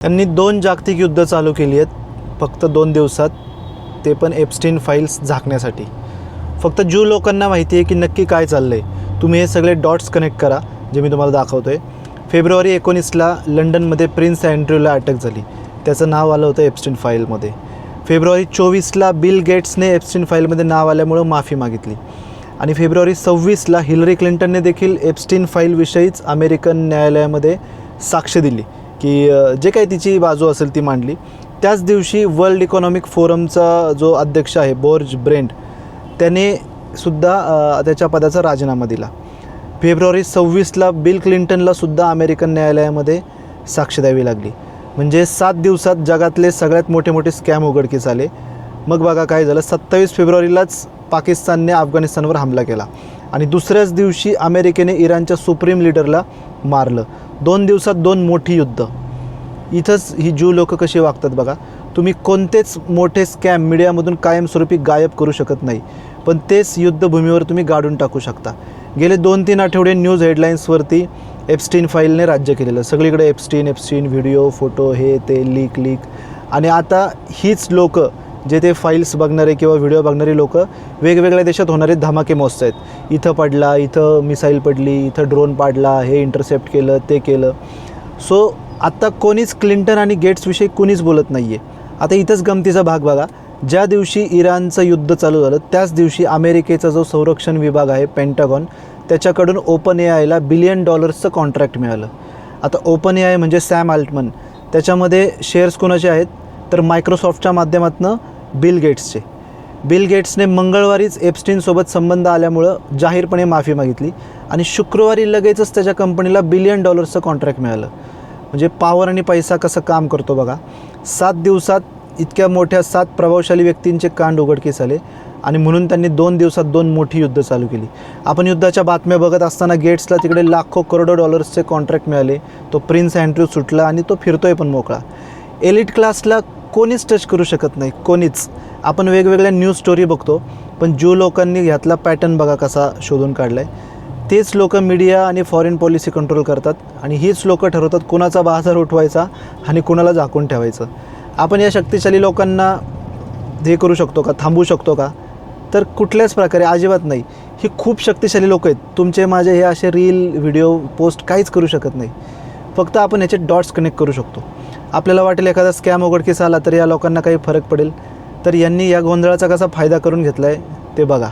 त्यांनी 2 जागतिक युद्ध चालू केली आहेत फक्त 2 दिवसात, ते पण एप्स्टीन फाईल्स झाकण्यासाठी. फक्त ज्यू लोकांना माहिती आहे की नक्की काय चाललं आहे. तुम्ही हे सगळे डॉट्स कनेक्ट करा जे मी तुम्हाला दाखवतो आहे. फेब्रुवारी 19ला लंडनमध्ये प्रिन्स अँड्रूला अटक झाली. त्याचं नाव आलं होतं एप्स्टीन फाईलमध्ये. फेब्रुवारी 24ला बिल गेट्सने एप्स्टीन फाईलमध्ये नाव आल्यामुळं माफी मागितली. आणि फेब्रुवारी 26ला हिलरी क्लिंटनने देखील एप्स्टीन फाईलविषयीच अमेरिकन न्यायालयामध्ये साक्ष दिली की जे काही तिची बाजू असेल ती मांडली. त्याच दिवशी वर्ल्ड इकॉनॉमिक फोरमचा जो अध्यक्ष आहे बोर्ज ब्रेंट, त्याने सुद्धा त्याच्या पदाचा राजीनामा दिला. फेब्रुवारी 26ला बिल क्लिंटनलासुद्धा अमेरिकन न्यायालयामध्ये साक्ष द्यावी लागली. म्हणजे 7 दिवसात जगातले सगळ्यात मोठे मोठे स्कॅम उघडकीस आले. मग बघा काय झालं. 27 फेब्रुवारीलाच पाकिस्तानने अफगाणिस्तानवर हमला केला आणि दुसऱ्याच दिवशी अमेरिकेने इराणच्या सुप्रीम लीडरला मारलं. 2 दिवसात 2 मोठी युद्ध. इथंच ही ज्यू लोकं कशी वागतात बघा. तुम्ही कोणतेच मोठे स्कॅम मीडियामधून कायमस्वरूपी गायब करू शकत नाही, पण तेच युद्धभूमीवर तुम्ही गाडून टाकू शकता. गेले 2-3 आठवडे न्यूज हेडलाईन्सवरती एप्स्टीन फाईलने राज्य केलेलं. सगळीकडे एप्स्टीन व्हिडिओ फोटो हे ते लीक. आणि आता हीच लोकं जे ते फाईल्स बघणारे किंवा व्हिडिओ बघणारी लोकं वेगवेगळ्या देशात होणारे धमाके मोजत आहेत. इथं पडला, इथं मिसाईल पडली, इथं ड्रोन पाडला, हे इंटरसेप्ट केलं, ते केलं. सो आत्ता कोणीच क्लिंटन आणि गेट्सविषयी कोणीच बोलत नाही आहे. आता इथंच गमतीचा भाग बघा. ज्या दिवशी इराणचं युद्ध चालू झालं त्याच दिवशी अमेरिकेचा जो संरक्षण विभाग आहे पेंटागॉन, त्याच्याकडून ओपन एआयला $1 बिलियन कॉन्ट्रॅक्ट मिळालं. आता ओपन एआय म्हणजे सॅम अल्टमन, त्याच्यामध्ये शेअर्स कोणाचे आहेत तर मायक्रोसॉफ्टच्या माध्यमातून बिल गेट्सचे. बिल गेट्सने मंगळवारीच एप्स्टीनसोबत संबंध आल्यामुळं जाहीरपणे माफी मागितली आणि शुक्रवारी लगेचच त्याच्या कंपनीला $1 बिलियन कॉन्ट्रॅक्ट मिळालं. म्हणजे पॉवर आणि पैसा कसं काम करतो बघा. 7 दिवसात इतक्या मोठ्या 7 प्रभावशाली व्यक्तींचे कांड उघडकीस आले आणि म्हणून त्यांनी 2 दिवसात 2 मोठी युद्ध चालू केली. आपण युद्धाच्या बातम्या बघत असताना गेट्सला तिकडे लाखो करोडो डॉलर्सचे कॉन्ट्रॅक्ट मिळाले. तो प्रिन्स अँड्रू सुटला आणि तो फिरतोय पण मोकळा. एलिट क्लासला कोणीच टच करू शकत नाही, कोणीच. आपण वेगवेगळ्या न्यूज स्टोरी बघतो, पण ज्यू लोकांनी ह्यातला पॅटर्न बघा कसा शोधून काढला आहे. तेच लोकं मीडिया आणि फॉरेन पॉलिसी कंट्रोल करतात आणि हीच लोकं ठरवतात कुणाचा बाजार उठवायचा आणि कुणाला झाकून ठेवायचं. आपण या शक्तिशाली लोकांना हे करू शकतो का, थांबवू शकतो का तर कुठल्याच प्रकारे अजिबात नाही. ही खूप शक्तिशाली लोकं आहेत. तुमचे माझे हे असे रील व्हिडिओ पोस्ट काहीच करू शकत नाही. फक्त आपण याचे डॉट्स कनेक्ट करू शकतो. आपल्याला वाटेल एखादा स्कॅम उघडकीस आला तर या लोकांना काही फरक पडेल, तर यांनी या गोंधळाचा कसा फायदा करून घेतला आहे ते बघा.